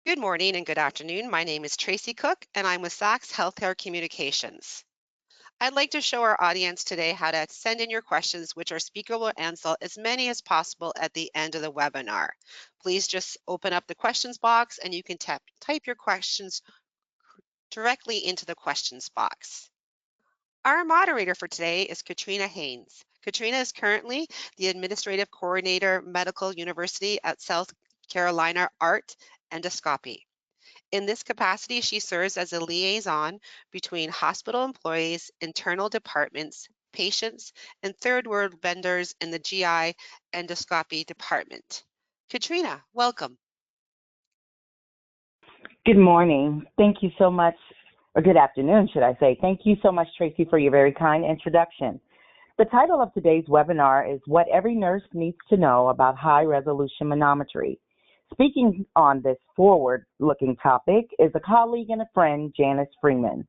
Good morning and good afternoon. My name is Tracy Cook, and I'm with Sachs Healthcare Communications. I'd like to show our audience today how to send in your questions, which our speaker will answer as many as possible at the end of the webinar. Please just open up the questions box and you can type your questions directly into the questions box. Our moderator for today is Katrina Haynes. Katrina is currently the Administrative Coordinator, Medical University at South Carolina Art Endoscopy. In this capacity, she serves as a liaison between hospital employees, internal departments, patients, and third-world vendors in the GI endoscopy department. Katrina, welcome. Good morning. Thank you so much, or good afternoon, should I say. Thank you so much, Tracy, for your very kind introduction. The title of today's webinar is What Every Nurse Needs to Know About High-Resolution Manometry. Speaking on this forward-looking topic is a colleague and a friend, Janice Freeman.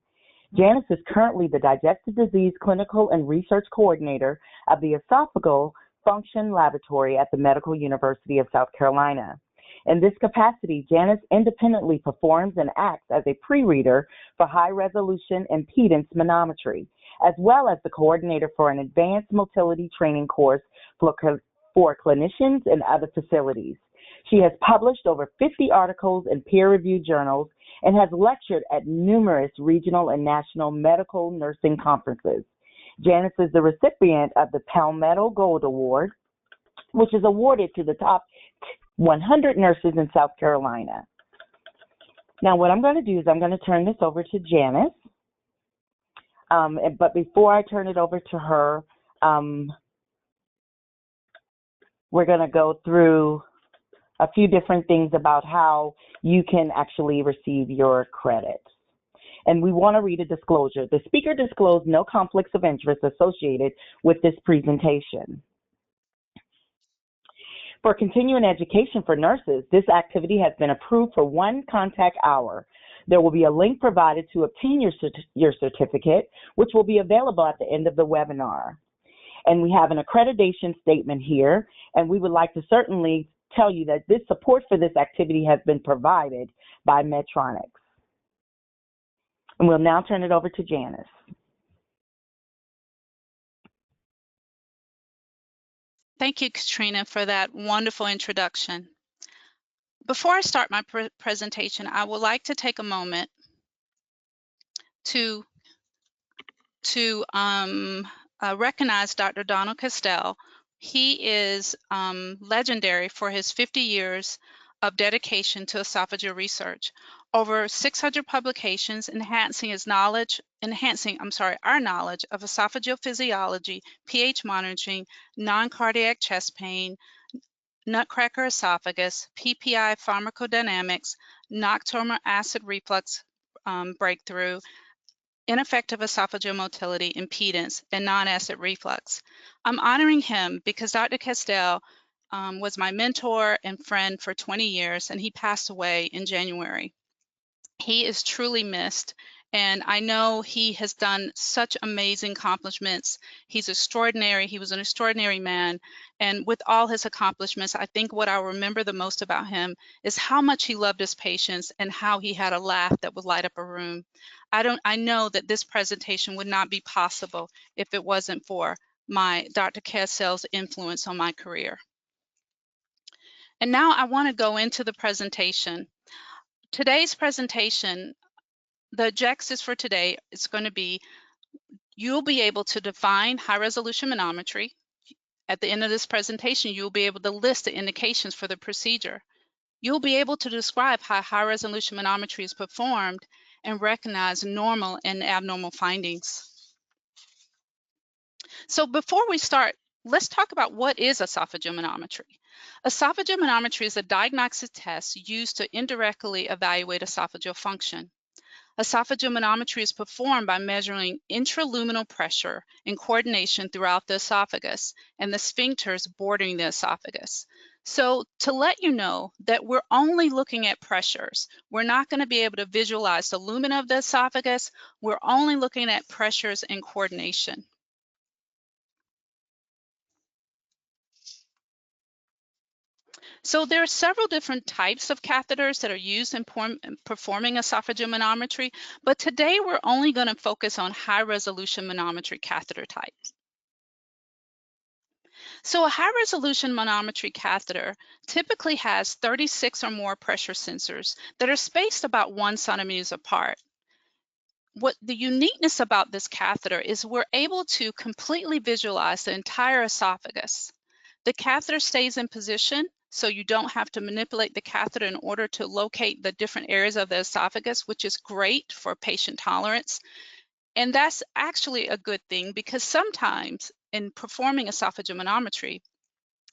Janice is currently the Digestive Disease Clinical and Research Coordinator of the Esophageal Function Laboratory at the Medical University of South Carolina. In this capacity, Janice independently performs and acts as a pre-reader for high-resolution impedance manometry, as well as the coordinator for an advanced motility training course for clinicians and other facilities. She has published over 50 articles in peer-reviewed journals and has lectured at numerous regional and national medical nursing conferences. Janice is the recipient of the Palmetto Gold Award, which is awarded to the top 100 nurses in South Carolina. Now, what I'm going to do is I'm going to turn this over to Janice. But before I turn it over to her, we're going to go through a few different things about how you can actually receive your credits. And we want to read a disclosure. The speaker disclosed no conflicts of interest associated with this presentation. For continuing education for nurses, this activity has been approved for 1 contact hour. There will be a link provided to obtain your certificate, which will be available at the end of the webinar. And we have an accreditation statement here, and we would like to certainly tell you that this support for this activity has been provided by Medtronic. And we'll now turn it over to Janice. Thank you, Katrina, for that wonderful introduction. Before I start my presentation, I would like to take a moment to recognize Dr. Donald Castell. He is legendary for his 50 years of dedication to esophageal research. Over 600 publications enhancing our knowledge of esophageal physiology, pH monitoring, non-cardiac chest pain, nutcracker esophagus, PPI pharmacodynamics, nocturnal acid reflux breakthrough, ineffective esophageal motility, impedance, and non-acid reflux. I'm honoring him because Dr. Castell was my mentor and friend for 20 years, and he passed away in January. He is truly missed, and I know he has done such amazing accomplishments. He's extraordinary. He was an extraordinary man, and with all his accomplishments, I think what I'll remember the most about him is how much he loved his patients and how he had a laugh that would light up a room. I know that this presentation would not be possible if it wasn't for Dr. Castell's influence on my career. And now I want to go into the presentation. Today's presentation, the objectives for today is going to be, you'll be able to define high-resolution manometry. At the end of this presentation, you'll be able to list the indications for the procedure. You'll be able to describe how high-resolution manometry is performed and recognize normal and abnormal findings. So before we start, let's talk about what is esophageal manometry. Esophageal manometry is a diagnostic test used to indirectly evaluate esophageal function. Esophageal manometry is performed by measuring intraluminal pressure in coordination throughout the esophagus and the sphincters bordering the esophagus. So to let you know that we're only looking at pressures, we're not going to be able to visualize the lumen of the esophagus. We're only looking at pressures and coordination. So there are several different types of catheters that are used in performing esophageal manometry, but today we're only going to focus on high-resolution manometry catheter types. So a high-resolution manometry catheter typically has 36 or more pressure sensors that are spaced about 1 centimeter apart. What the uniqueness about this catheter is we're able to completely visualize the entire esophagus. The catheter stays in position, so you don't have to manipulate the catheter in order to locate the different areas of the esophagus, which is great for patient tolerance. And that's actually a good thing because sometimes in performing esophageal manometry,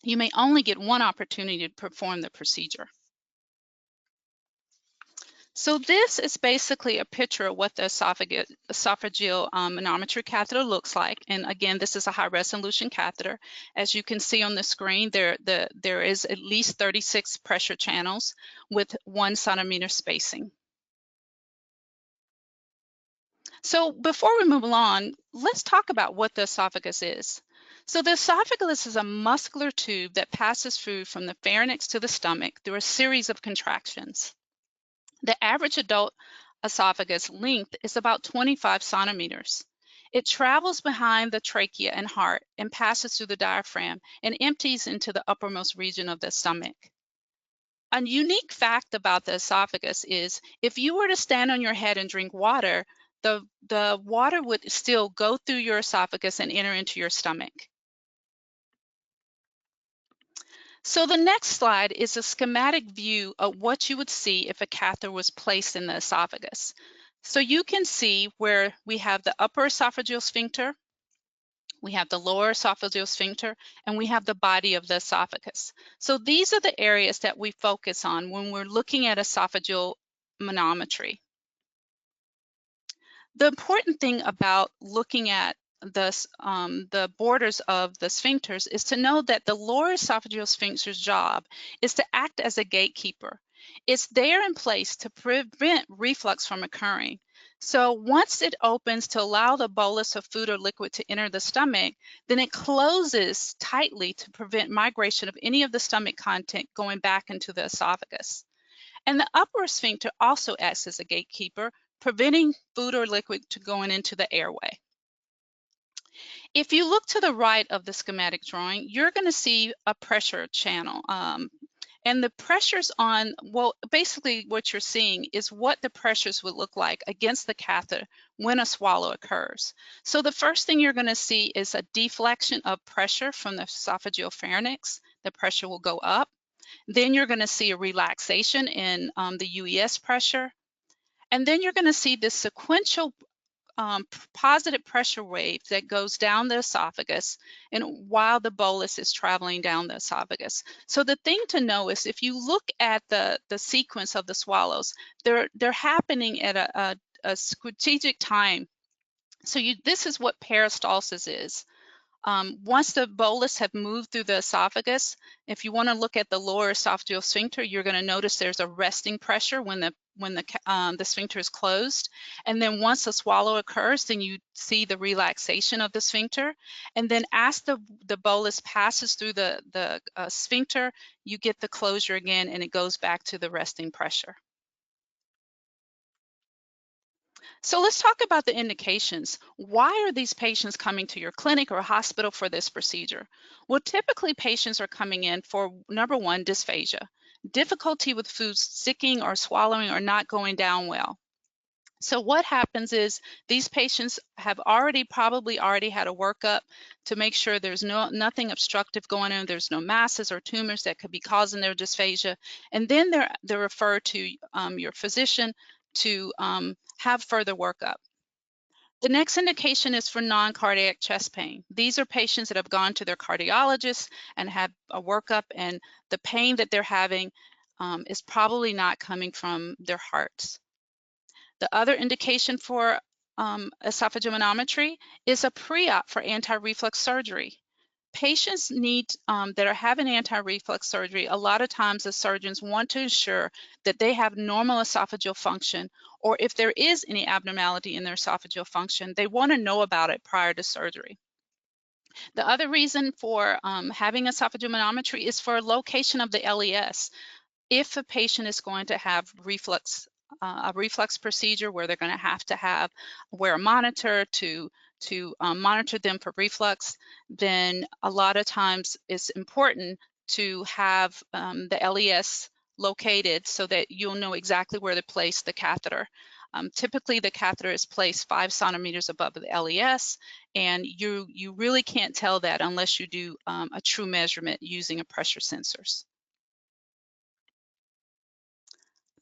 you may only get one opportunity to perform the procedure. So this is basically a picture of what the esophageal manometry catheter looks like. And again, this is a high resolution catheter. As you can see on the screen, there is at least 36 pressure channels with 1 centimeter spacing. So before we move along, let's talk about what the esophagus is. So the esophagus is a muscular tube that passes food from the pharynx to the stomach through a series of contractions. The average adult esophagus length is about 25 centimeters. It travels behind the trachea and heart and passes through the diaphragm and empties into the uppermost region of the stomach. A unique fact about the esophagus is if you were to stand on your head and drink water, the water would still go through your esophagus and enter into your stomach. So the next slide is a schematic view of what you would see if a catheter was placed in the esophagus. So you can see where we have the upper esophageal sphincter, we have the lower esophageal sphincter, and we have the body of the esophagus. So these are the areas that we focus on when we're looking at esophageal manometry. The important thing about looking at the borders of the sphincters is to know that the lower esophageal sphincter's job is to act as a gatekeeper. It's there in place to prevent reflux from occurring. So once it opens to allow the bolus of food or liquid to enter the stomach, then it closes tightly to prevent migration of any of the stomach content going back into the esophagus. And the upper sphincter also acts as a gatekeeper, preventing food or liquid to going into the airway. If you look to the right of the schematic drawing, you're going to see a pressure channel. And the pressures on, well, basically what you're seeing is what the pressures would look like against the catheter when a swallow occurs. So the first thing you're going to see is a deflection of pressure from the esophageal pharynx. The pressure will go up. Then you're going to see a relaxation in the UES pressure. And then you're going to see this sequential positive pressure wave that goes down the esophagus and while the bolus is traveling down the esophagus. So the thing to know is if you look at the sequence of the swallows, they're happening at a strategic time. So this is what peristalsis is. Once the bolus have moved through the esophagus, if you want to look at the lower esophageal sphincter, you're going to notice there's a resting pressure when the sphincter is closed. And then once a swallow occurs, then you see the relaxation of the sphincter. And then as the bolus passes through the sphincter, you get the closure again, and it goes back to the resting pressure. So let's talk about the indications. Why are these patients coming to your clinic or hospital for this procedure? Well, typically patients are coming in for, number one, dysphagia, difficulty with food sticking or swallowing or not going down well. So what happens is these patients have probably already had a workup to make sure there's nothing obstructive going on, there's no masses or tumors that could be causing their dysphagia, and then they're referred to your physician to have further workup. The next indication is for non-cardiac chest pain. These are patients that have gone to their cardiologist and had a workup, and the pain that they're having is probably not coming from their hearts. The other indication for esophageal manometry is a pre-op for anti-reflux surgery. Patients that are having anti-reflux surgery, a lot of times the surgeons want to ensure that they have normal esophageal function, or if there is any abnormality in their esophageal function, they want to know about it prior to surgery. The other reason for having esophageal manometry is for location of the LES. If a patient is going to have reflux, a reflux procedure where they're going to have wear a monitor to monitor them for reflux, then a lot of times it's important to have the LES located so that you'll know exactly where to place the catheter. Typically, the catheter is placed 5 centimeters above the LES, and you really can't tell that unless you do a true measurement using a pressure sensors.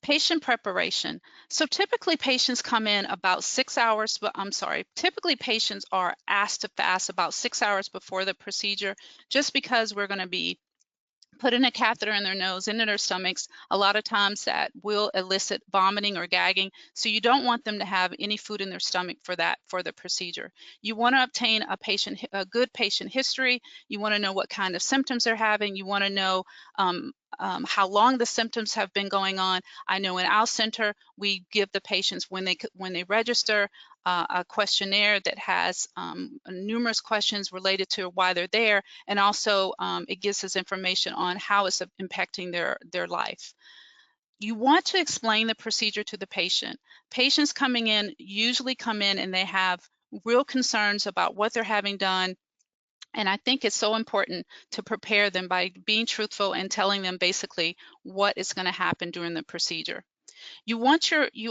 Patient preparation. So typically patients come in about 6 hours, but typically patients are asked to fast about 6 hours before the procedure, just because we're going to be putting a catheter in their nose, into their stomachs. A lot of times that will elicit vomiting or gagging. So you don't want them to have any food in their stomach for the procedure. You want to obtain a good patient history. You want to know what kind of symptoms they're having. You want to know how long the symptoms have been going on. I know in our center, we give the patients when they register a questionnaire that has numerous questions related to why they're there, and also it gives us information on how it's impacting their life. You want to explain the procedure to the patient. Patients coming in usually come in and they have real concerns about what they're having done. And I think it's so important to prepare them by being truthful and telling them basically what is going to happen during the procedure. You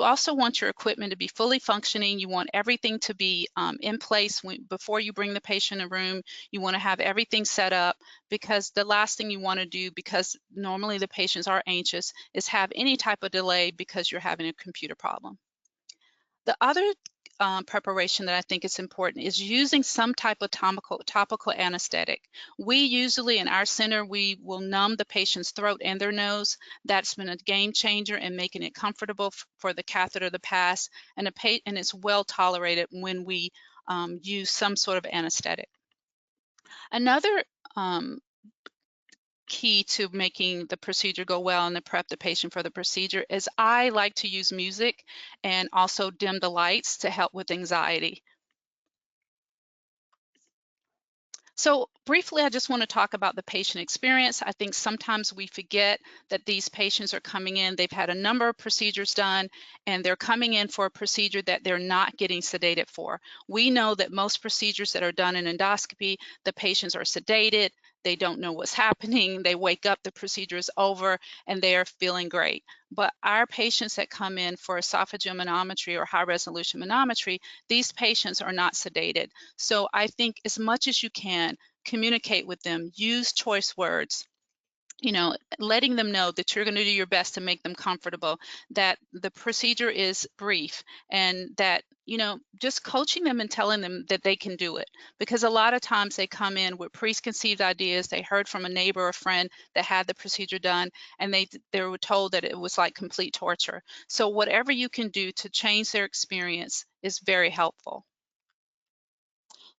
also want your equipment to be fully functioning. You want everything to be in place before you bring the patient in a room. You want to have everything set up, because the last thing you want to do, because normally the patients are anxious, is have any type of delay because you're having a computer problem. The other preparation that I think is important is using some type of topical anesthetic. We usually in our center, we will numb the patient's throat and their nose. That's been a game changer in making it comfortable for the catheter to pass, and it's well tolerated when we use some sort of anesthetic. Another key to making the procedure go well and to prep the patient for the procedure is I like to use music and also dim the lights to help with anxiety. So briefly, I just want to talk about the patient experience. I think sometimes we forget that these patients are coming in, they've had a number of procedures done, and they're coming in for a procedure that they're not getting sedated for. We know that most procedures that are done in endoscopy, the patients are sedated, they don't know what's happening, they wake up, the procedure is over, and they are feeling great. But our patients that come in for esophageal manometry or high resolution manometry, these patients are not sedated. So I think as much as you can, communicate with them, use choice words, letting them know that you're going to do your best to make them comfortable, that the procedure is brief, and that, just coaching them and telling them that they can do it. Because a lot of times they come in with preconceived ideas. They heard from a neighbor or friend that had the procedure done, and they were told that it was like complete torture. So whatever you can do to change their experience is very helpful.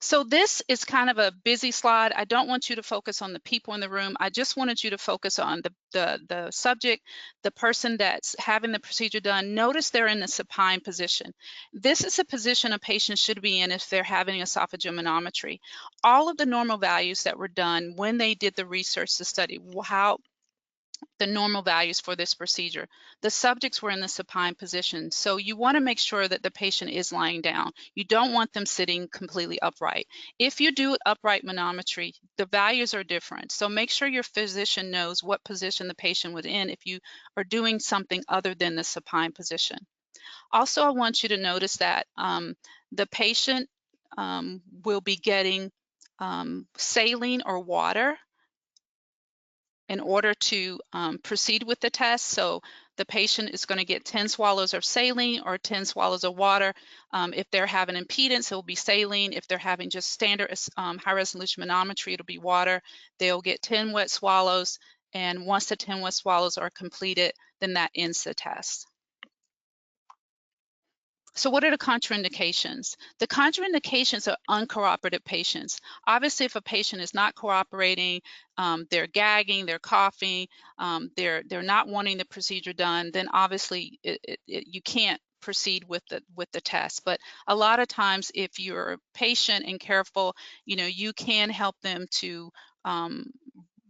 So this is kind of a busy slide. I don't want you to focus on the people in the room. I just wanted you to focus on the subject, the person that's having the procedure done. Notice they're in the supine position. This is a position a patient should be in if they're having esophageal manometry. All of the normal values that were done when they did the research to study how the normal values for this procedure. The subjects were in the supine position, so you want to make sure that the patient is lying down. You don't want them sitting completely upright. If you do upright manometry, the values are different, so make sure your physician knows what position the patient was in if you are doing something other than the supine position. Also, I want you to notice that the patient will be getting saline or water in order to proceed with the test. So the patient is going to get 10 swallows of saline or 10 swallows of water. If they're having impedance, it will be saline. If they're having just standard high resolution manometry, it'll be water. They'll get 10 wet swallows, and once the 10 wet swallows are completed, then that ends the test. So what are the contraindications? The contraindications are uncooperative patients. Obviously, if a patient is not cooperating, they're gagging, they're coughing, they're not wanting the procedure done, then obviously you can't proceed with the test. But a lot of times, if you're patient and careful, you can help them to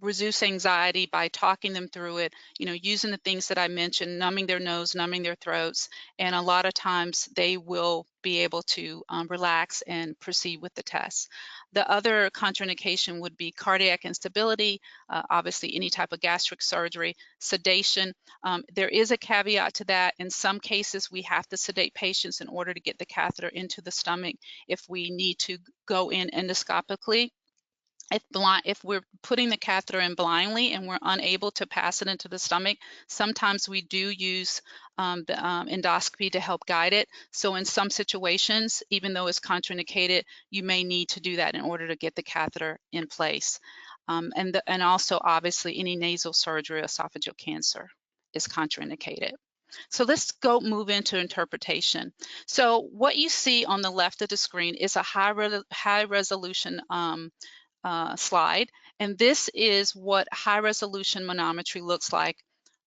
reduce anxiety by talking them through it, using the things that I mentioned, numbing their nose, numbing their throats, and a lot of times they will be able to relax and proceed with the test. The other contraindication would be cardiac instability, obviously any type of gastric surgery, sedation. There is a caveat to that. In some cases, we have to sedate patients in order to get the catheter into the stomach if we need to go in endoscopically. If we're putting the catheter in blindly and we're unable to pass it into the stomach, sometimes we do use the endoscopy to help guide it. So in some situations, even though it's contraindicated, you may need to do that in order to get the catheter in place. And also, obviously, any nasal surgery, esophageal cancer is contraindicated. So let's move into interpretation. So what you see on the left of the screen is a high resolution slide, and this is what high resolution manometry looks like.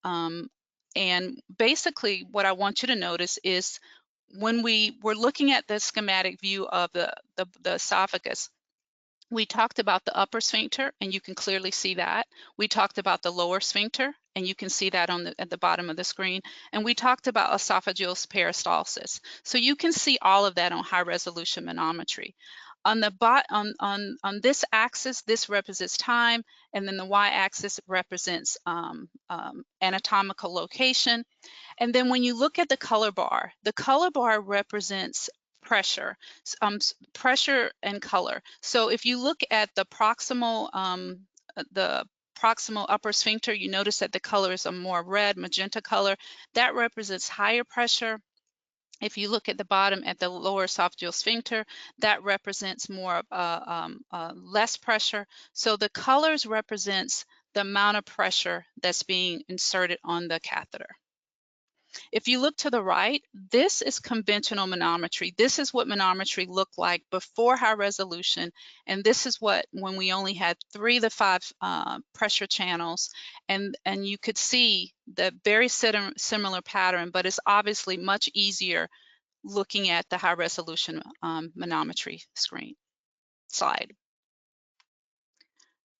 And basically what I want you to notice is when we were looking at the schematic view of the esophagus, we talked about the upper sphincter, and you can clearly see that. We talked about the lower sphincter, and you can see that at the bottom of the screen. And we talked about esophageal peristalsis. So you can see all of that on high resolution manometry. On this axis, this represents time, and then the y-axis represents anatomical location. And then when you look at the color bar represents pressure, pressure and color. So if you look at the proximal upper sphincter, you notice that the color is a more red magenta color. That represents higher pressure. If you look at the bottom at the lower esophageal sphincter, that represents more less pressure. So the colors represents the amount of pressure that's being inserted on the catheter. If you look to the right, this is conventional manometry. This is what manometry looked like before high resolution, and this is what when we only had 3 to 5 pressure channels, and you could see the very similar pattern, but it's obviously much easier looking at the high resolution manometry slide.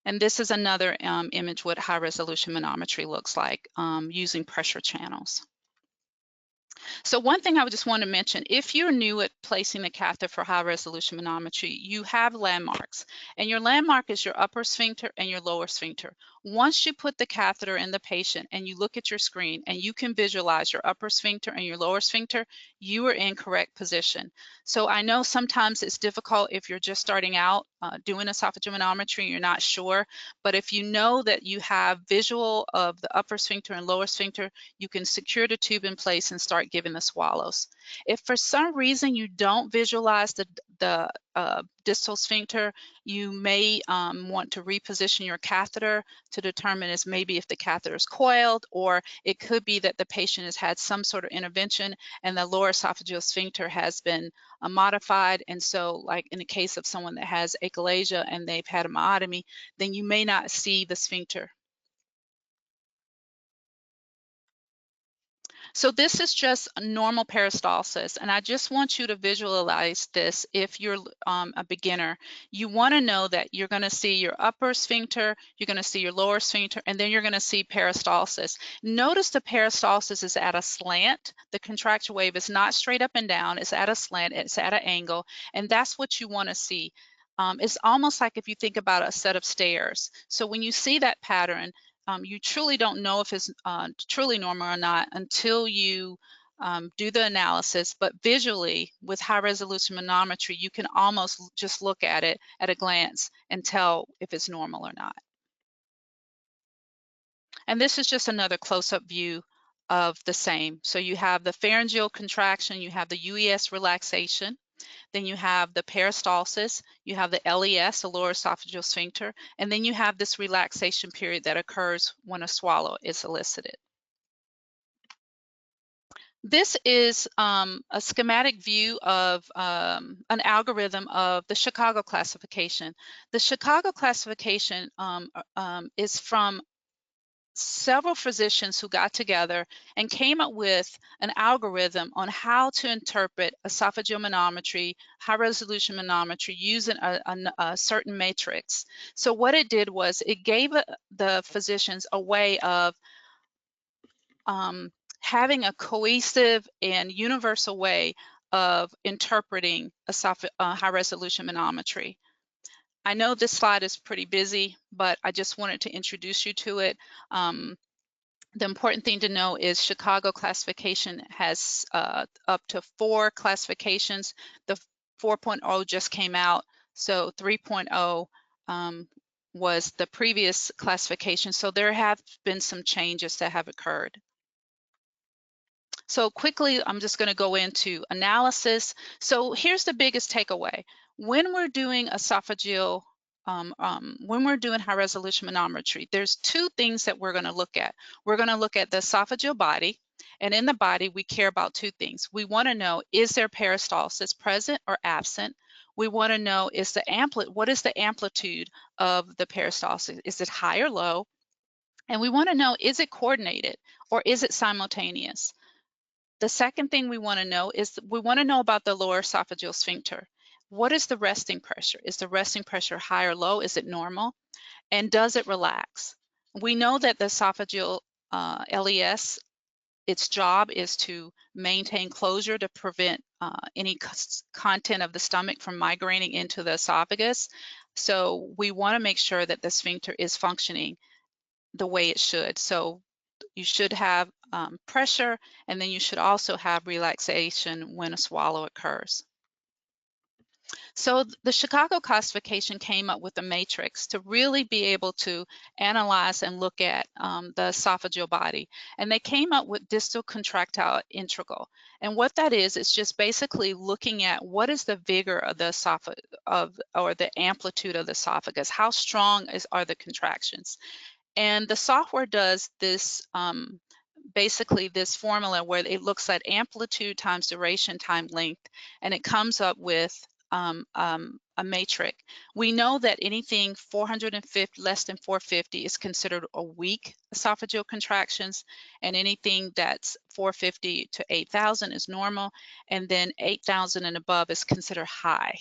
And this is another image what high resolution manometry looks like using pressure channels. So one thing I just want to mention, if you're new at placing the catheter for high resolution manometry, you have landmarks, and your landmark is your upper sphincter and your lower sphincter. Once you put the catheter in the patient and you look at your screen and you can visualize your upper sphincter and your lower sphincter, you are in correct position. So I know sometimes it's difficult if you're just starting out doing esophageal manometry and you're not sure, but if you know that you have visual of the upper sphincter and lower sphincter, you can secure the tube in place and start giving the swallows. If for some reason you don't visualize the distal sphincter, you may want to reposition your catheter to determine as maybe if the catheter is coiled, or it could be that the patient has had some sort of intervention and the lower esophageal sphincter has been modified. And so like in the case of someone that has achalasia and they've had a myotomy, then you may not see the sphincter. So this is just a normal peristalsis, and I just want you to visualize this. If you're a beginner, you want to know that you're going to see your upper sphincter, you're going to see your lower sphincter, and then you're going to see peristalsis. Notice the peristalsis is at a slant. The contracture wave is not straight up and down, it's at a slant, it's at an angle, and that's what you want to see. It's almost like if you think about a set of stairs. So when you see that pattern, you truly don't know if it's truly normal or not until you do the analysis, but visually with high resolution manometry, you can almost just look at it at a glance and tell if it's normal or not. And this is just another close-up view of the same. So you have the pharyngeal contraction, you have the UES relaxation, then you have the peristalsis, you have the LES, the lower esophageal sphincter, and then you have this relaxation period that occurs when a swallow is elicited. This is a schematic view of an algorithm of the Chicago classification. The Chicago classification is from several physicians who got together and came up with an algorithm on how to interpret esophageal manometry, high resolution manometry using a certain matrix. So what it did was it gave the physicians a way of having a cohesive and universal way of interpreting high resolution manometry. I know this slide is pretty busy, but I just wanted to introduce you to it. The important thing to know is Chicago classification has up to 4 classifications. The 4.0 just came out, so 3.0 was the previous classification. So there have been some changes that have occurred. So quickly, I'm just going to go into analysis. So here's the biggest takeaway. When we're doing esophageal, when we're doing high resolution manometry, there's 2 things that we're going to look at. We're going to look at the esophageal body, and in the body, we care about 2 things. We want to know, is there peristalsis present or absent? We want to know, what is the amplitude of the peristalsis? Is it high or low? And we want to know, is it coordinated or is it simultaneous? The second thing we want to know is we want to know about the lower esophageal sphincter. What is the resting pressure? Is the resting pressure high or low? Is it normal? And does it relax? We know that the esophageal LES, its job is to maintain closure to prevent any content of the stomach from migrating into the esophagus. So we want to make sure that the sphincter is functioning the way it should. So you should have pressure, and then you should also have relaxation when a swallow occurs. So the Chicago classification came up with a matrix to really be able to analyze and look at the esophageal body. And they came up with distal contractile integral. And what that is, it's just basically looking at what is the vigor of the esophagus, or the amplitude of the esophagus. How strong are the contractions? And the software does this, basically this formula where it looks at amplitude times duration times length, and it comes up with a matrix. We know that anything 450, less than 450 is considered a weak esophageal contractions, and anything that's 450 to 8,000 is normal, and then 8,000 and above is considered high.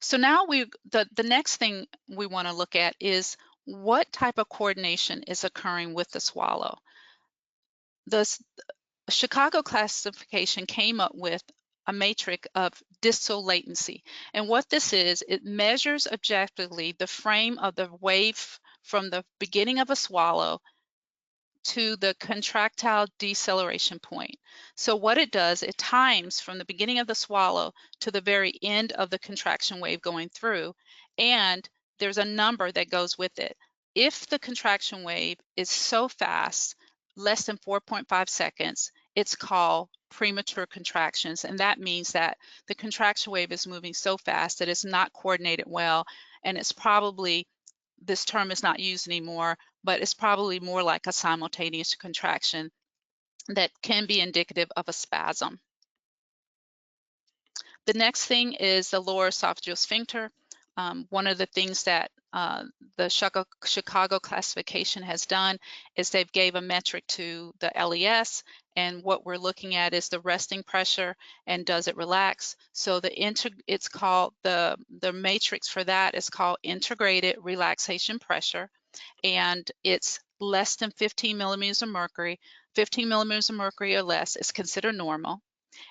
So now the next thing we want to look at is what type of coordination is occurring with the swallow. The Chicago classification came up with a matrix of distal latency. And what this is, it measures objectively the frame of the wave from the beginning of a swallow to the contractile deceleration point. So what it does, it times from the beginning of the swallow to the very end of the contraction wave going through, and there's a number that goes with it. If the contraction wave is so fast, less than 4.5 seconds, it's called premature contractions, and that means that the contraction wave is moving so fast that it's not coordinated well, and it's probably, this term is not used anymore, but it's probably more like a simultaneous contraction that can be indicative of a spasm. The next thing is the lower esophageal sphincter. One of the things that the Chicago classification has done is they've gave a metric to the LES, and what we're looking at is the resting pressure and does it relax. So it's called the matrix for that is called integrated relaxation pressure, and it's less than 15 millimeters of mercury. 15 millimeters of mercury or less is considered normal.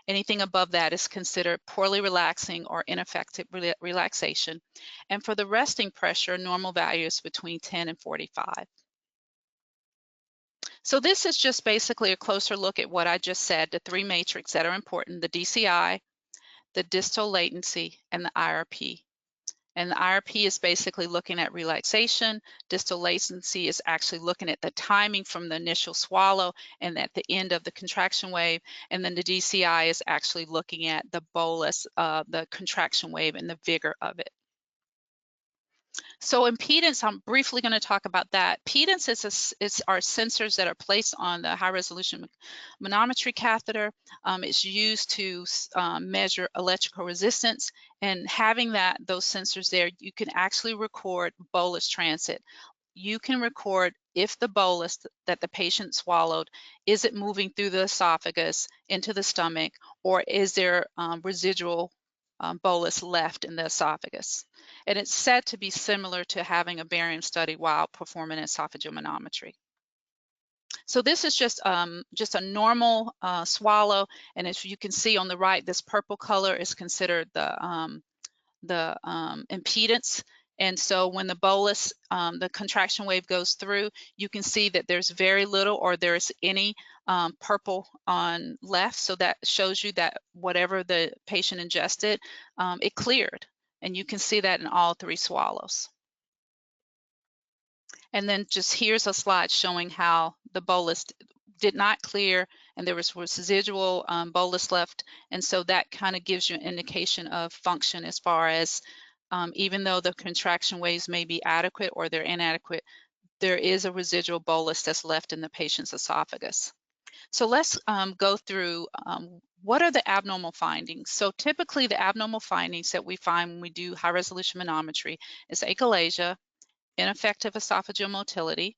Anything above that is considered poorly relaxing or ineffective relaxation. And for the resting pressure, normal value is between 10 and 45. So this is just basically a closer look at what I just said, the 3 matrices that are important, the DCI, the distal latency, and the IRP. And the IRP is basically looking at relaxation. Distal latency is actually looking at the timing from the initial swallow and at the end of the contraction wave. And then the DCI is actually looking at the bolus, the contraction wave and the vigor of it. So impedance, I'm briefly going to talk about that. Impedance is our sensors that are placed on the high resolution manometry catheter. It's used to measure electrical resistance, and having those sensors there, you can actually record bolus transit. You can record if the bolus that the patient swallowed, is it moving through the esophagus into the stomach, or is there residual bolus left in the esophagus? And it's said to be similar to having a barium study while performing esophageal manometry. So this is just a normal swallow, and as you can see on the right, this purple color is considered the impedance. And so when the bolus, the contraction wave goes through, you can see that there's very little or there's any purple on left. So that shows you that whatever the patient ingested, it cleared. And you can see that in all three swallows. And then just here's a slide showing how the bolus did not clear and there was residual bolus left. And so that kind of gives you an indication of function as far as even though the contraction waves may be adequate or they're inadequate, there is a residual bolus that's left in the patient's esophagus. So let's go through what are the abnormal findings. So typically the abnormal findings that we find when we do high resolution manometry is achalasia, ineffective esophageal motility,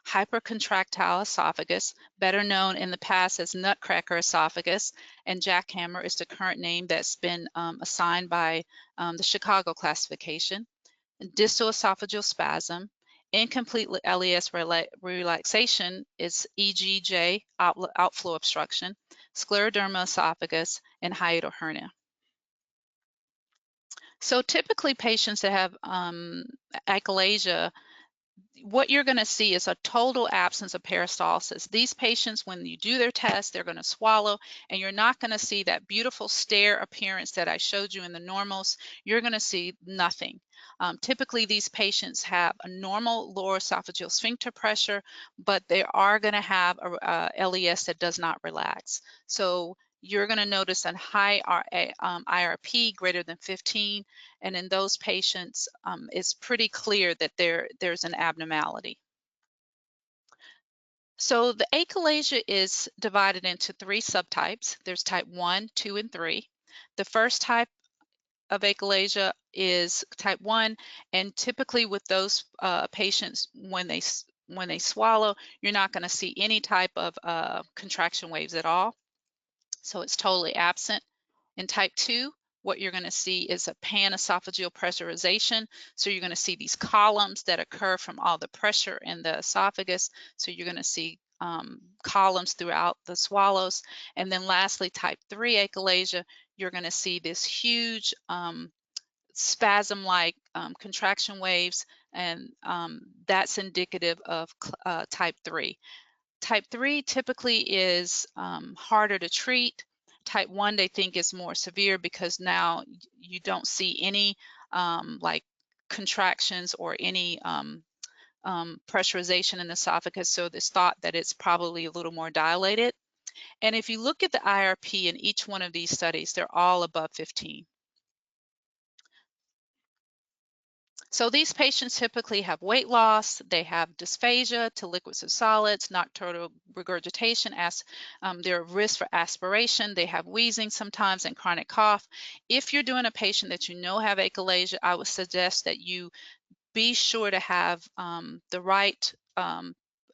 hypercontractile esophagus, better known in the past as nutcracker esophagus, and jackhammer is the current name that's been assigned by the Chicago classification, distal esophageal spasm, incomplete LES relaxation is EGJ, outflow obstruction, scleroderma esophagus, and hiatal hernia. So typically patients that have achalasia, what you're going to see is a total absence of peristalsis. These patients, when you do their test, they're going to swallow, and you're not going to see that beautiful stair appearance that I showed you in the normals. You're going to see nothing. Typically, these patients have a normal lower esophageal sphincter pressure, but they are going to have a LES that does not relax. So you're going to notice a high IRP greater than 15, and in those patients, it's pretty clear that there's an abnormality. So the achalasia is divided into three subtypes. There's type 1, 2, and 3. The first type of achalasia is type 1, and typically with those patients, when they swallow, you're not going to see any type of contraction waves at all. So it's totally absent. In type 2, what you're going to see is a panesophageal pressurization. So you're going to see these columns that occur from all the pressure in the esophagus. So you're going to see columns throughout the swallows. And then lastly, type 3 achalasia, you're going to see this huge spasm-like contraction waves, and that's indicative of type 3. Type 3 typically is harder to treat. Type 1 they think is more severe because now you don't see any like contractions or any pressurization in the esophagus, so it's thought that it's probably a little more dilated. And if you look at the IRP in each one of these studies, they're all above 15. So these patients typically have weight loss, they have dysphagia to liquids and solids, nocturnal regurgitation, they're at risk for aspiration, they have wheezing sometimes and chronic cough. If you're doing a patient that you know have achalasia, I would suggest that you be sure to have the right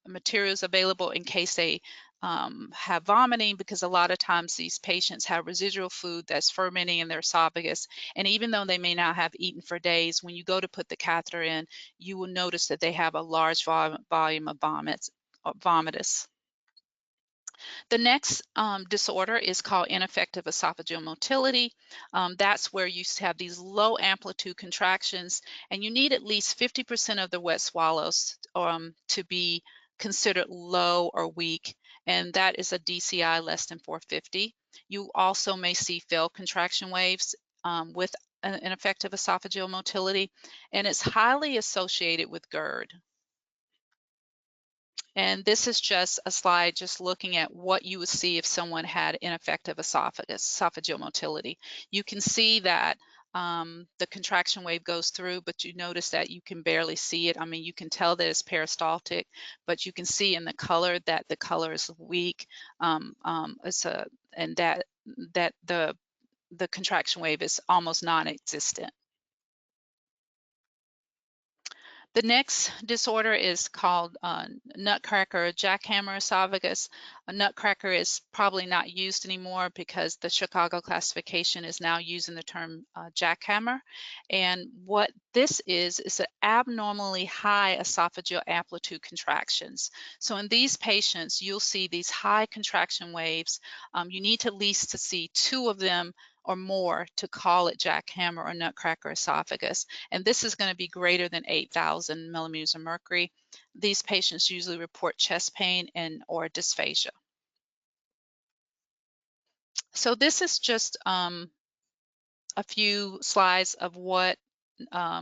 materials available in case they have vomiting, because a lot of times these patients have residual food that's fermenting in their esophagus, and even though they may not have eaten for days, when you go to put the catheter in, you will notice that they have a large volume of vomitus. The next disorder is called ineffective esophageal motility. That's where you have these low amplitude contractions, and you need at least 50% of the wet swallows to be considered low or weak, and that is a DCI less than 450. You also may see failed contraction waves with ineffective esophageal motility, and it's highly associated with GERD. And this is just a slide just looking at what you would see if someone had ineffective esophageal motility. You can see that the contraction wave goes through, but you notice that you can barely see it. I mean, you can tell that it's peristaltic, but you can see in the color that the color is weak. And that the contraction wave is almost non-existent. The next disorder is called Nutcracker Jackhammer esophagus. A Nutcracker is probably not used anymore because the Chicago classification is now using the term Jackhammer. And what this is an abnormally high esophageal amplitude contractions. So in these patients, you'll see these high contraction waves. You need to at least to see 2 of them or more to call it jackhammer or nutcracker esophagus. And this is going to be greater than 8,000 millimeters of mercury. These patients usually report chest pain and or dysphagia. So this is just a few slides of what a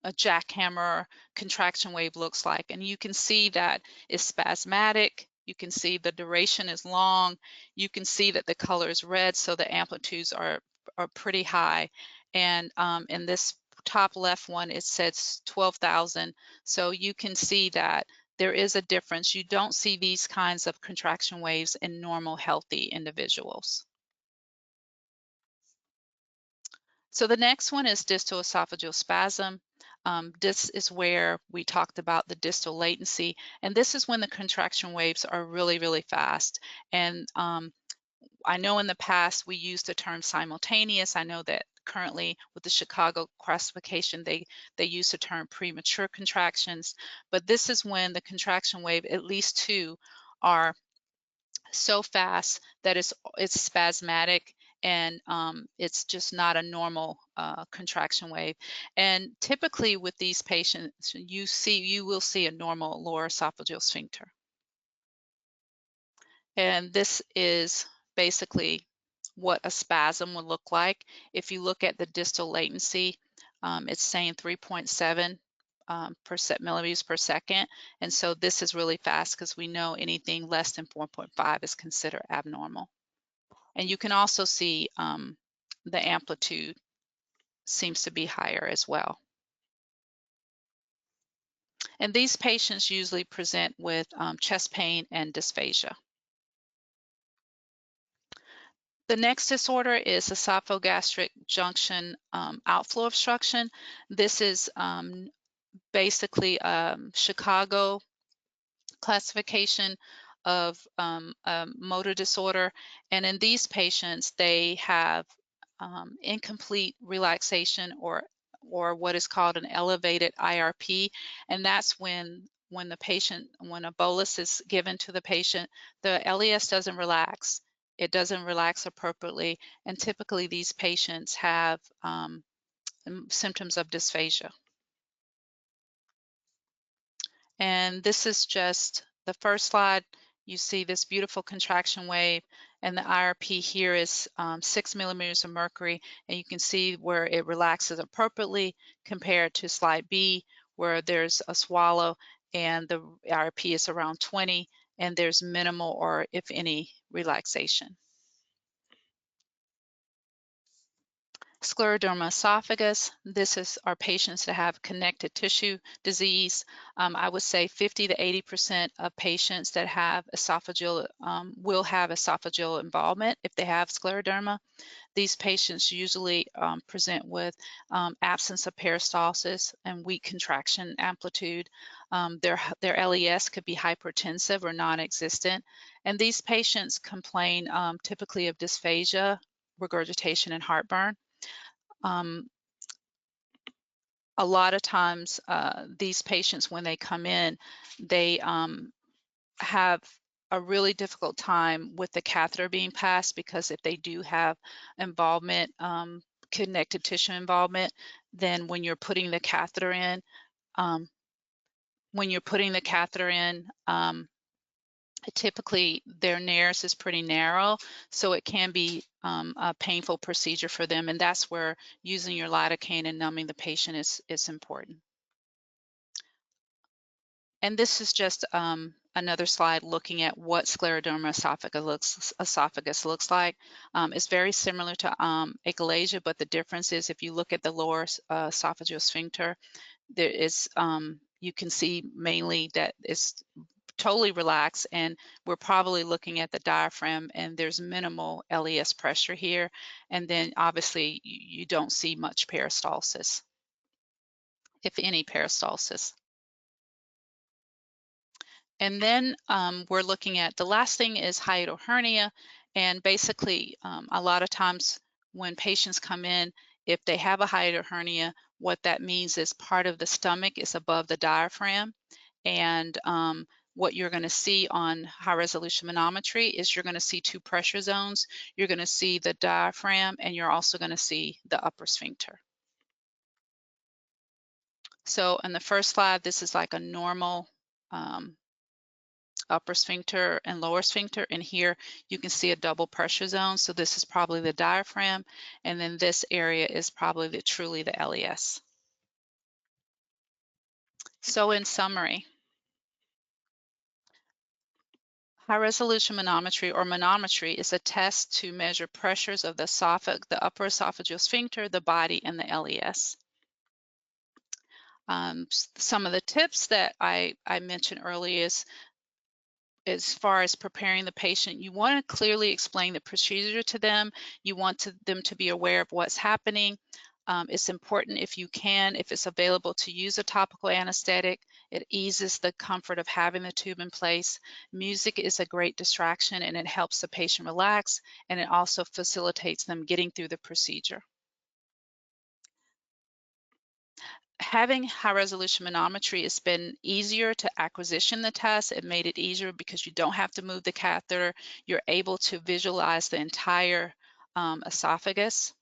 jackhammer contraction wave looks like. And you can see that it's spasmatic. You can see the duration is long. You can see that the color is red, so the amplitudes are pretty high. And in this top left one, it says 12,000. So you can see that there is a difference. You don't see these kinds of contraction waves in normal, healthy individuals. So the next one is distal esophageal spasm. This is where we talked about the distal latency, and this is when the contraction waves are really, really fast. And I know in the past we used the term simultaneous. I know that currently with the Chicago classification, they use the term premature contractions, but this is when the contraction wave, at least 2, are so fast that it's spasmatic, and it's just not a normal contraction wave. And typically with these patients, you will see a normal lower esophageal sphincter. And this is basically what a spasm would look like. If you look at the distal latency, it's saying 3.7 millimeters per second. And so this is really fast because we know anything less than 4.5 is considered abnormal. And you can also see the amplitude seems to be higher as well. And these patients usually present with chest pain and dysphagia. The next disorder is esophagogastric junction outflow obstruction. This is basically Chicago classification of a motor disorder. And in these patients, they have incomplete relaxation or what is called an elevated IRP. And that's when a bolus is given to the patient, the LES doesn't relax. It doesn't relax appropriately. And typically these patients have symptoms of dysphagia. And this is just the first slide. You see this beautiful contraction wave, and the IRP here is 6 millimeters of mercury, and you can see where it relaxes appropriately compared to slide B, where there's a swallow and the IRP is around 20, and there's minimal or if any relaxation. Scleroderma esophagus. This is our patients that have connective tissue disease. I would say 50 to 80% of patients that have esophageal will have esophageal involvement if they have scleroderma. These patients usually present with absence of peristalsis and weak contraction amplitude. Their LES could be hypertensive or non-existent. And these patients complain typically of dysphagia, regurgitation, and heartburn. A lot of times these patients, when they come in, they have a really difficult time with the catheter being passed, because if they do have involvement, connective tissue involvement, then when you're putting the catheter in, typically their nares is pretty narrow, so it can be a painful procedure for them, and that's where using your lidocaine and numbing the patient is important. And this is just another slide looking at what scleroderma esophagus looks like. It's very similar to achalasia, but the difference is if you look at the lower esophageal sphincter, there is you can see mainly that it's totally relaxed, and we're probably looking at the diaphragm, and there's minimal LES pressure here, and then obviously you don't see much peristalsis, if any peristalsis. And then we're looking at the last thing is hiatal hernia, and basically a lot of times when patients come in, if they have a hiatal hernia, what that means is part of the stomach is above the diaphragm, and what you're going to see on high resolution manometry is you're going to see two pressure zones. You're going to see the diaphragm, and you're also going to see the upper sphincter. So in the first slide, this is like a normal upper sphincter and lower sphincter, and here you can see a double pressure zone. So this is probably the diaphragm, and then this area is probably truly the LES. So in summary, high resolution manometry or manometry is a test to measure pressures of the upper esophageal sphincter, the body, and the LES. Some of the tips that I mentioned earlier is, as far as preparing the patient, you want to clearly explain the procedure to them. You want them to be aware of what's happening. It's important, if you can, if it's available, to use a topical anesthetic. It eases the comfort of having the tube in place. Music is a great distraction, and it helps the patient relax, and it also facilitates them getting through the procedure. Having high resolution manometry has been easier to acquisition the test. It made it easier because you don't have to move the catheter. You're able to visualize the entire esophagus.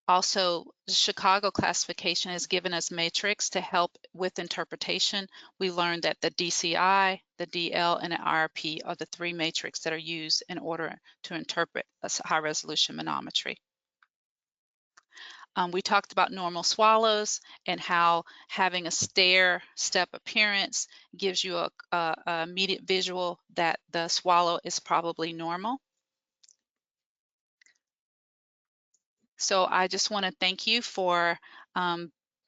Also, the Chicago classification has given us matrix to help with interpretation. We learned that the DCI, the DL, and the IRP are the three matrix that are used in order to interpret a high resolution manometry. We talked about normal swallows and how having a stair-step appearance gives you a immediate visual that the swallow is probably normal. So I just want to thank you for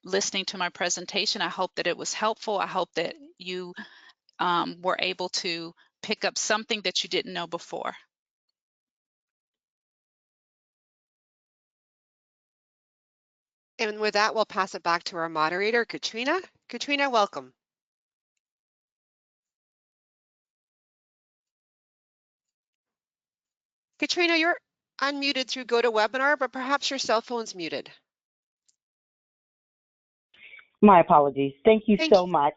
listening to my presentation. I hope that it was helpful. I hope that you were able to pick up something that you didn't know before. And with that, we'll pass it back to our moderator, Katrina. Katrina, welcome. Katrina, you're unmuted through GoToWebinar, but perhaps your cell phone's muted. My apologies. Thank you so much.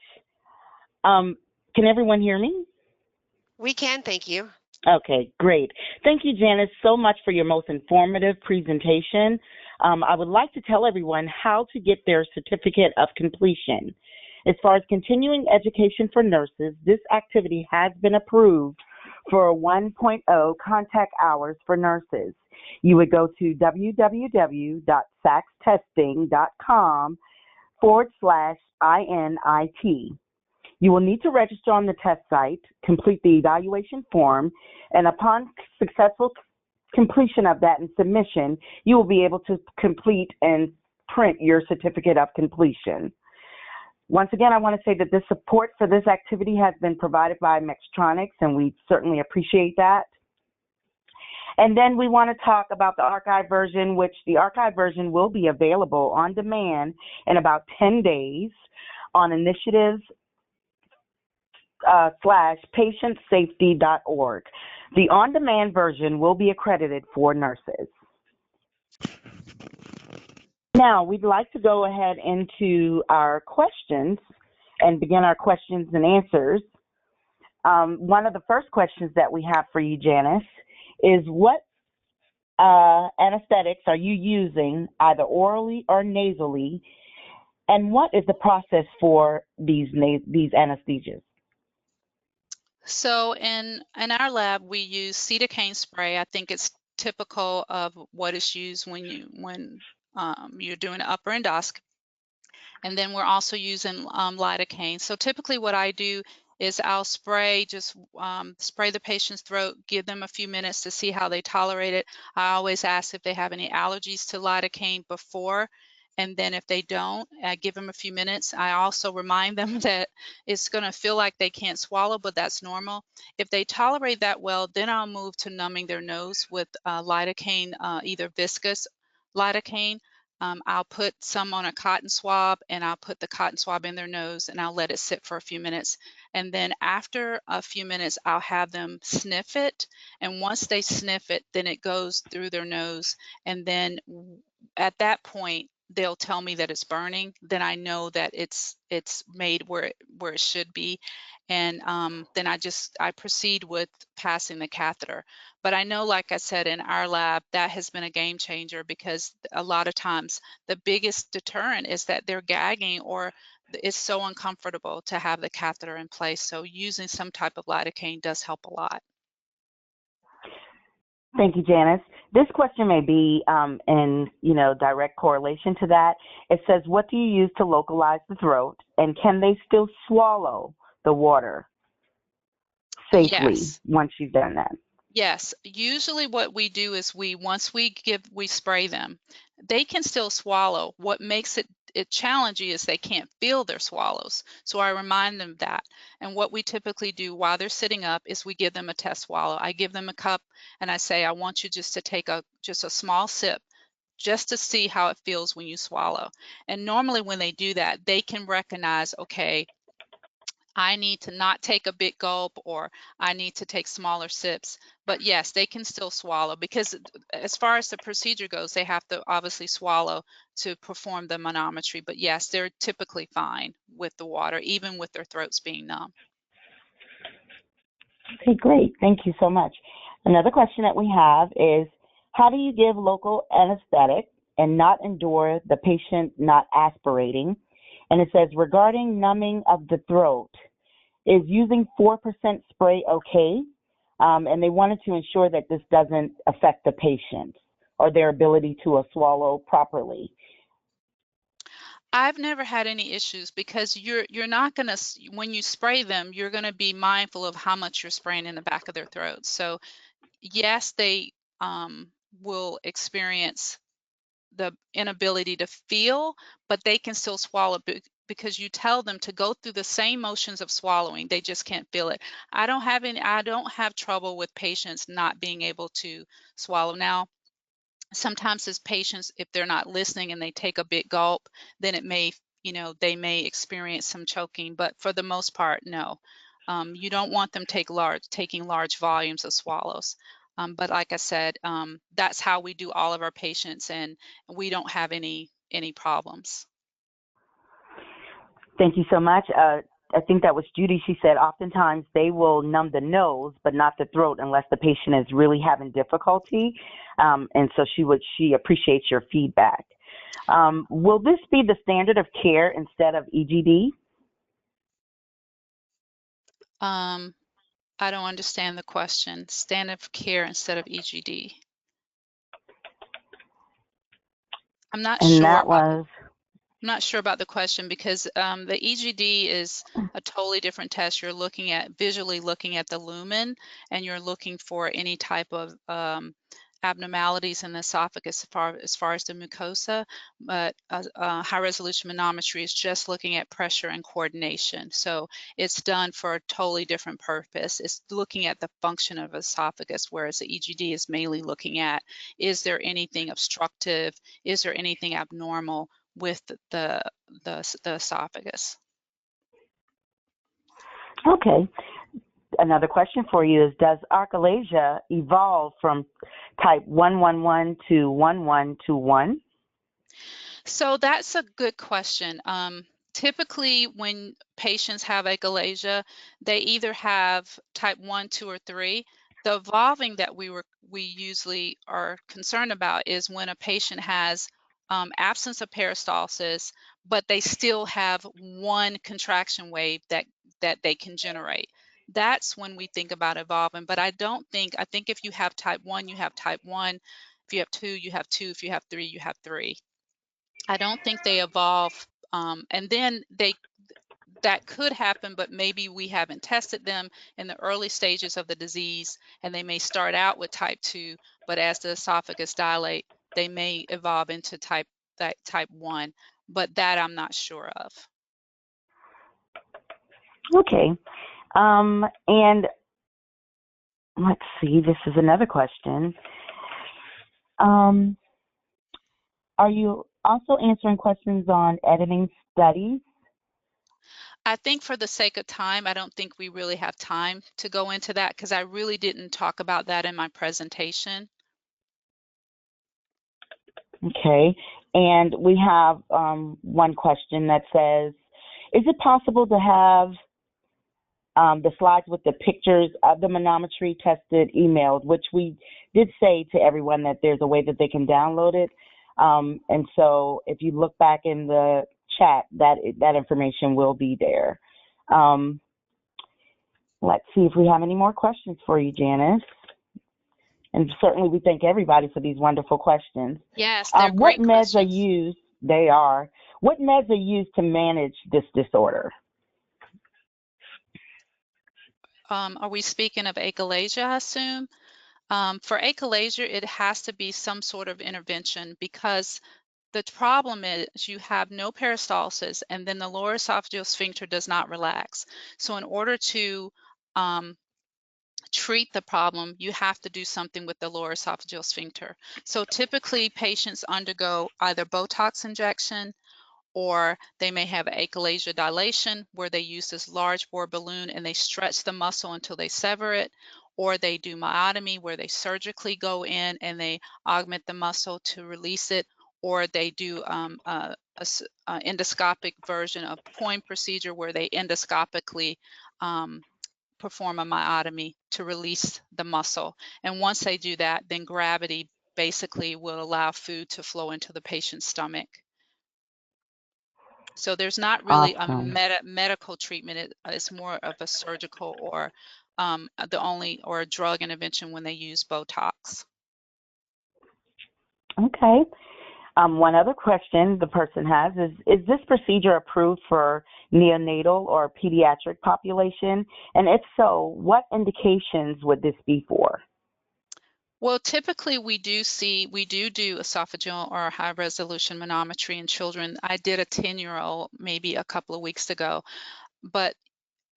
Can everyone hear me? We can, thank you. Okay, great. Thank you, Janice, so much for your most informative presentation. I would like to tell everyone how to get their certificate of completion. As far as continuing education for nurses, this activity has been approved for 1.0 contact hours for nurses. You would go to www.saxtesting.com/INIT. You will need to register on the test site, complete the evaluation form, and upon successful completion of that and submission, you will be able to complete and print your certificate of completion. Once again, I want to say that the support for this activity has been provided by Mextronics, and we certainly appreciate that. And then we want to talk about the archive version, which the archive version will be available on demand in about 10 days on initiatives/patientsafety.org. The on-demand version will be accredited for nurses. Now, we'd like to go ahead into our questions and begin our questions and answers. One of the first questions that we have for you, Janice, is what anesthetics are you using, either orally or nasally, and what is the process for these anesthesias? So in our lab, we use Lidocaine spray. I think it's typical of what is used when you're doing an upper endoscopy. And then we're also using lidocaine. So typically what I do is I'll spray the patient's throat, give them a few minutes to see how they tolerate it. I always ask if they have any allergies to lidocaine before, and then if they don't, I give them a few minutes. I also remind them that it's going to feel like they can't swallow, but that's normal. If they tolerate that well, then I'll move to numbing their nose with lidocaine, either viscous lidocaine. I'll put some on a cotton swab, and I'll put the cotton swab in their nose, and I'll let it sit for a few minutes. And then after a few minutes, I'll have them sniff it. And once they sniff it, then it goes through their nose. And then at that point, they'll tell me that it's burning. Then I know that it's made where it should be. And then I proceed with passing the catheter. But I know, like I said, in our lab, that has been a game changer, because a lot of times the biggest deterrent is that they're gagging, or it's so uncomfortable to have the catheter in place. So using some type of lidocaine does help a lot. Thank you, Janice. This question may be in direct correlation to that. It says, what do you use to localize the throat, and can they still swallow the water safely once you've done that? Yes. Usually what we do is once we spray them, they can still swallow. What makes it challenging is they can't feel their swallows. So I remind them of that. And what we typically do while they're sitting up is we give them a test swallow. I give them a cup and I say, I want you just to take just a small sip, just to see how it feels when you swallow. And normally when they do that, they can recognize, okay, I need to not take a big gulp, or I need to take smaller sips. But yes, they can still swallow, because as far as the procedure goes, they have to obviously swallow to perform the manometry. But yes, they're typically fine with the water, even with their throats being numb. Okay, great. Thank you so much. Another question that we have is, how do you give local anesthetic and not endure the patient not aspirating? And it says, regarding numbing of the throat, is using 4% spray okay? And they wanted to ensure that this doesn't affect the patient or their ability to swallow properly. I've never had any issues, because you're not going to, when you spray them, you're going to be mindful of how much you're spraying in the back of their throat. So yes, they will experience the inability to feel, but they can still swallow, because you tell them to go through the same motions of swallowing. They just can't feel it. I don't have trouble with patients not being able to swallow. Now, sometimes as patients, if they're not listening and they take a big gulp, then it may, they may experience some choking, but for the most part, no. You don't want them taking large volumes of swallows. But like I said, that's how we do all of our patients, and we don't have any problems. Thank you so much. I think that was Judy. She said oftentimes they will numb the nose, but not the throat unless the patient is really having difficulty. And so she appreciates your feedback. Will this be the standard of care instead of EGD? I don't understand the question. Standard of care instead of EGD. I'm not sure about the question, because the EGD is a totally different test. You're visually looking at the lumen, and you're looking for any type of abnormalities in the esophagus as far as the mucosa. But high resolution manometry is just looking at pressure and coordination. So it's done for a totally different purpose. It's looking at the function of esophagus, whereas the EGD is mainly looking at, is there anything obstructive? Is there anything abnormal with the esophagus? Okay. Another question for you is, does achalasia evolve from type 111 to 1121? So that's a good question. Typically, when patients have achalasia, they either have type 1, 2, or 3. The evolving that we usually are concerned about is when a patient has absence of peristalsis, but they still have one contraction wave that they can generate. That's when we think about evolving. But I think if you have type 1, you have type 1. If you have 2, you have 2. If you have 3, you have 3. I don't think they evolve And then that could happen, but maybe we haven't tested them in the early stages of the disease, and they may start out with type 2, but as the esophagus dilate, they may evolve into type 1, but that I'm not sure of. Okay. And let's see, this is another question. Are you also answering questions on editing studies? I think for the sake of time, I don't think we really have time to go into that because I really didn't talk about that in my presentation. Okay. And we have one question that says, is it possible to have the slides with the pictures of the manometry tested emailed, which we did say to everyone that there's a way that they can download it. And so if you look back in the chat, that information will be there. Let's see if we have any more questions for you, Janice. And certainly we thank everybody for these wonderful questions. Yes, they're great what meds questions. are used? They are. What meds are used to manage this disorder? Are we speaking of achalasia, I assume? For achalasia, it has to be some sort of intervention because the problem is you have no peristalsis and then the lower esophageal sphincter does not relax. So in order to treat the problem, you have to do something with the lower esophageal sphincter. So typically patients undergo either Botox injection, or they may have achalasia dilation where they use this large bore balloon and they stretch the muscle until they sever it, or they do myotomy where they surgically go in and they augment the muscle to release it, or they do a endoscopic version of POIM procedure where they endoscopically perform a myotomy to release the muscle. And once they do that, then gravity basically will allow food to flow into the patient's stomach. So there's not really Awesome. a medical treatment. It's more of a surgical or or a drug intervention when they use Botox. Okay. One other question the person has is this procedure approved for neonatal or pediatric population? And if so, what indications would this be for? Well, typically we do esophageal or high resolution manometry in children. I did a 10-year-old maybe a couple of weeks ago, but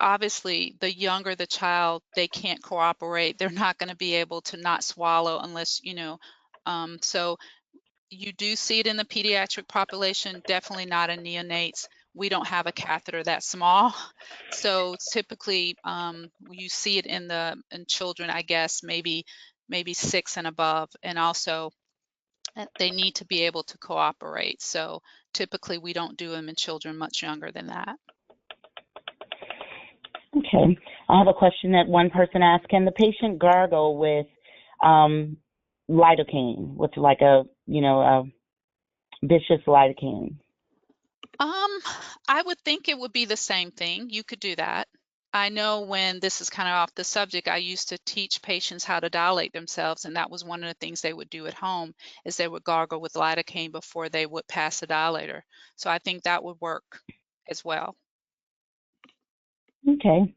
obviously the younger the child, they can't cooperate. They're not going to be able to not swallow unless, so you do see it in the pediatric population, definitely not in neonates. We don't have a catheter that small. So typically you see it in children, I guess, maybe 6 and above. And also they need to be able to cooperate. So typically we don't do them in children much younger than that. Okay. I have a question that one person asked. Can the patient gargle with lidocaine, with like a vicious lidocaine? I would think it would be the same thing. You could do that. I know when this is kind of off the subject, I used to teach patients how to dilate themselves, and that was one of the things they would do at home is they would gargle with lidocaine before they would pass a dilator. So I think that would work as well. Okay.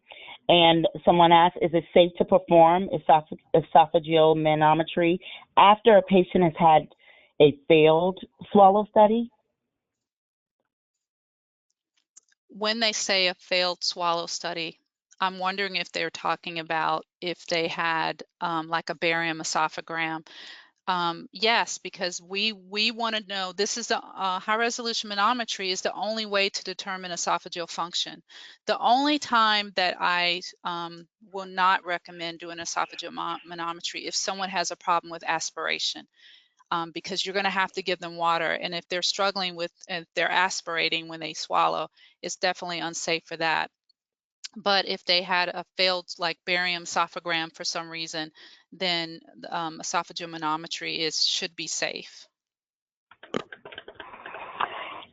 And someone asked, is it safe to perform esophageal manometry after a patient has had a failed swallow study? When they say a failed swallow study, I'm wondering if they're talking about if they had like a barium esophagram. Yes, because we want to know, this is the high resolution manometry is the only way to determine esophageal function. The only time that I will not recommend doing esophageal manometry if someone has a problem with aspiration. Because you're going to have to give them water. And if they're struggling with, if they're aspirating when they swallow, it's definitely unsafe for that. But if they had a failed like barium esophagram for some reason, then esophageal manometry should be safe.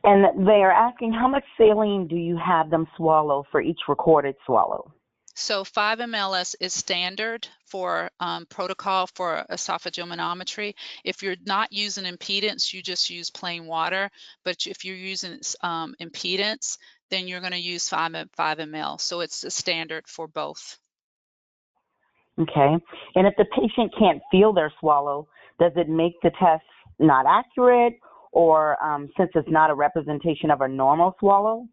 And they are asking, how much saline do you have them swallow for each recorded swallow? So 5 mls is standard for protocol for esophageal manometry. If you're not using impedance, you just use plain water. But if you're using impedance, then you're going to use 5 ml. So it's a standard for both. Okay. And if the patient can't feel their swallow, does it make the test not accurate, or since it's not a representation of a normal swallow?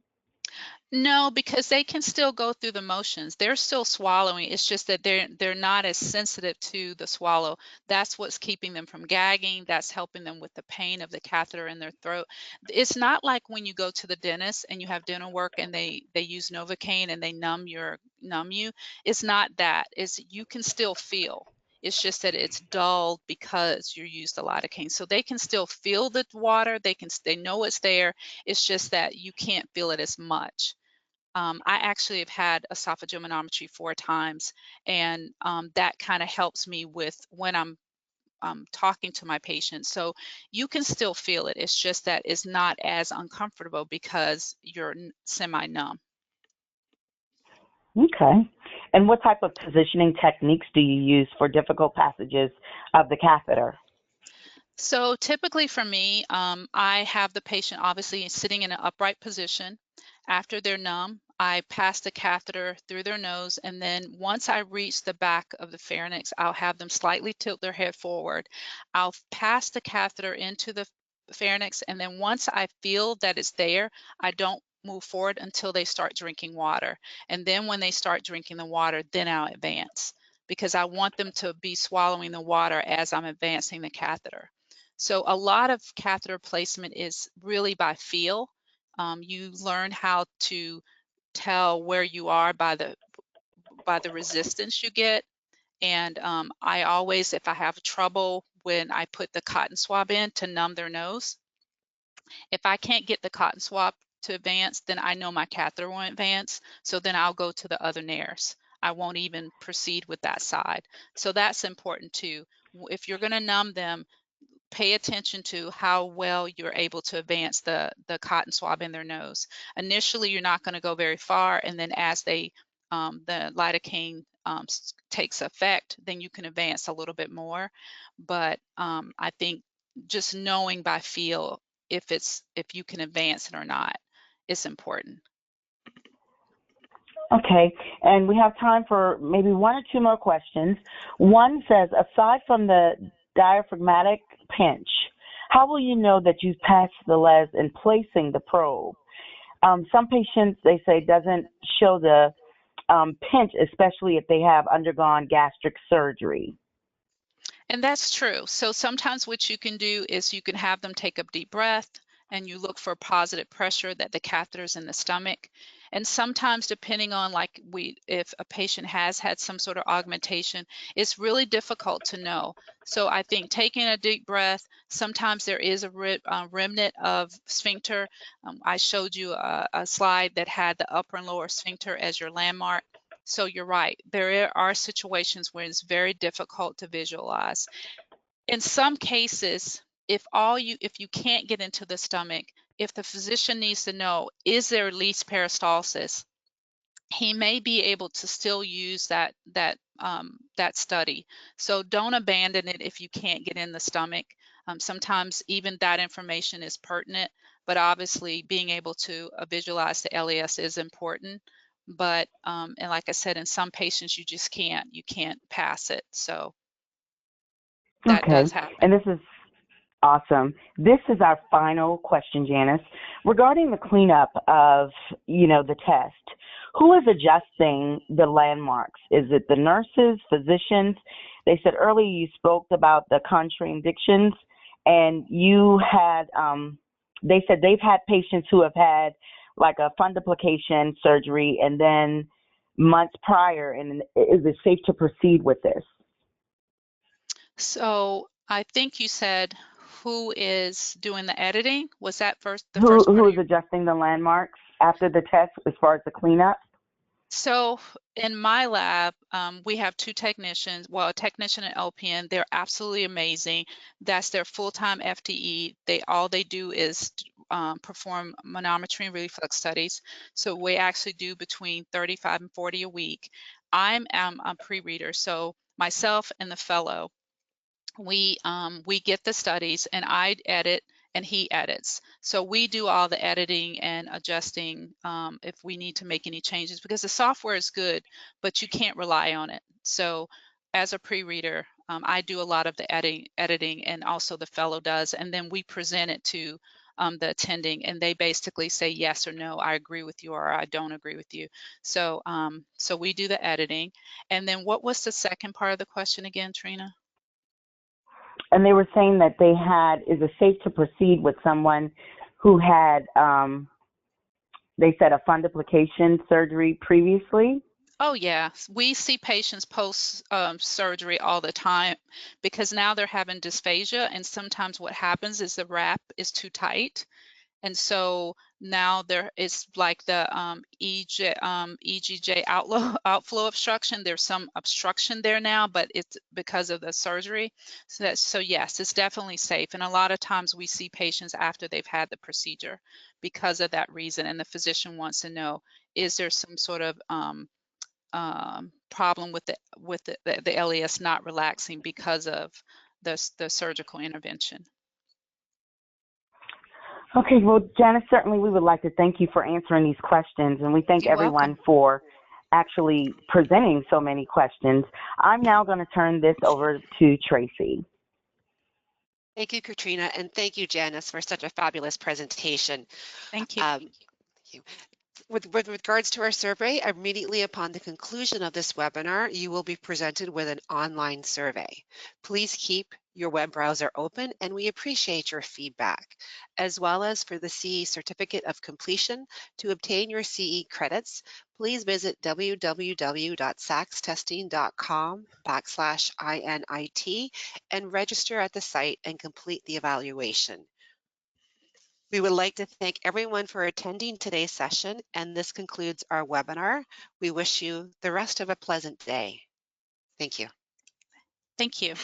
No, because they can still go through the motions. They're still swallowing. It's just that they're not as sensitive to the swallow. That's what's keeping them from gagging. That's helping them with the pain of the catheter in their throat. It's not like when you go to the dentist and you have dental work and they use Novocaine and they numb you. It's not that. It's you can still feel. It's just that it's dulled because you used the lidocaine. So they can still feel the water. They know it's there. It's just that you can't feel it as much. I actually have had esophageal manometry 4 times, and that kind of helps me with when I'm talking to my patients. So you can still feel it. It's just that it's not as uncomfortable because you're semi-numb. Okay. And what type of positioning techniques do you use for difficult passages of the catheter? So typically for me, I have the patient obviously sitting in an upright position. After they're numb, I pass the catheter through their nose, and then once I reach the back of the pharynx, I'll have them slightly tilt their head forward. I'll pass the catheter into the pharynx, and then once I feel that it's there, I don't move forward until they start drinking water. And then when they start drinking the water, then I'll advance because I want them to be swallowing the water as I'm advancing the catheter. So a lot of catheter placement is really by feel. You learn how to tell where you are by the resistance you get. And I always, if I have trouble when I put the cotton swab in to numb their nose, if I can't get the cotton swab to advance, then I know my catheter won't advance. So then I'll go to the other nares. I won't even proceed with that side. So that's important too. If you're going to numb them, pay attention to how well you're able to advance the cotton swab in their nose. Initially, you're not going to go very far, and then as the lidocaine takes effect, then you can advance a little bit more. But I think just knowing by feel if you can advance it or not is important. Okay, and we have time for maybe 1 or 2 more questions. One says, aside from the diaphragmatic pinch, how will you know that you've passed the les in placing the probe? Some patients, they say, doesn't show the pinch, especially if they have undergone gastric surgery. And that's true. So sometimes what you can do is you can have them take a deep breath and you look for positive pressure that the catheter's in the stomach. And sometimes depending on if a patient has had some sort of augmentation, it's really difficult to know. So I think taking a deep breath, sometimes there is a remnant of sphincter. I showed you a slide that had the upper and lower sphincter as your landmark. So you're right. There are situations where it's very difficult to visualize. In some cases, if you can't get into the stomach, if the physician needs to know, is there at least peristalsis, he may be able to still use that study. So don't abandon it if you can't get in the stomach. Sometimes even that information is pertinent, but obviously being able to visualize the LES is important. But and like I said, in some patients you just can't pass it. So that Okay, does happen. and this is awesome. This is our final question, Janice. Regarding the cleanup of, the test, who is adjusting the landmarks? Is it the nurses, physicians? They said earlier you spoke about the contraindications, and you had, they said they've had patients who have had like a fundoplication surgery and then months prior, and is it safe to proceed with this? So I think you said who is doing the editing? Was that the first part? Who is adjusting the landmarks after the test as far as the cleanup? So in my lab, we have 2 technicians, well, a technician and LPN. They're absolutely amazing. That's their full-time FTE. All they do is perform manometry and reflux studies. So we actually do between 35 and 40 a week. I'm a pre-reader, so myself and the fellow, we get the studies and I edit and he edits. So we do all the editing and adjusting if we need to make any changes, because the software is good, but you can't rely on it. So as a pre-reader, I do a lot of the editing and also the fellow does, and then we present it to the attending, and they basically say yes or no, I agree with you, or I don't agree with you. So so we do the editing. And then what was the second part of the question again, Trina? And they were saying that they had, is it safe to proceed with someone who had, they said, a fundoplication surgery previously? Oh yeah, we see patients post surgery all the time, because now they're having dysphagia, and sometimes what happens is the wrap is too tight. And so now there is like the EGJ outflow obstruction. There's some obstruction there now, but it's because of the surgery. So yes, it's definitely safe. And a lot of times we see patients after they've had the procedure because of that reason. And the physician wants to know, is there some sort of problem with the LES not relaxing because of the surgical intervention. Okay, well, Janice, certainly we would like to thank you for answering these questions, and we thank You're everyone welcome. for actually presenting so many questions. I'm now going to turn this over to Tracy. Thank you, Katrina, and thank you, Janice, for such a fabulous presentation. Thank you. Thank you. With regards to our survey, immediately upon the conclusion of this webinar, you will be presented with an online survey. Please keep your web browser open, and we appreciate your feedback, as well as for the CE Certificate of Completion. To obtain your CE credits, please visit www.saxtesting.com/INIT and register at the site and complete the evaluation. We would like to thank everyone for attending today's session, and this concludes our webinar. We wish you the rest of a pleasant day. Thank you. Thank you.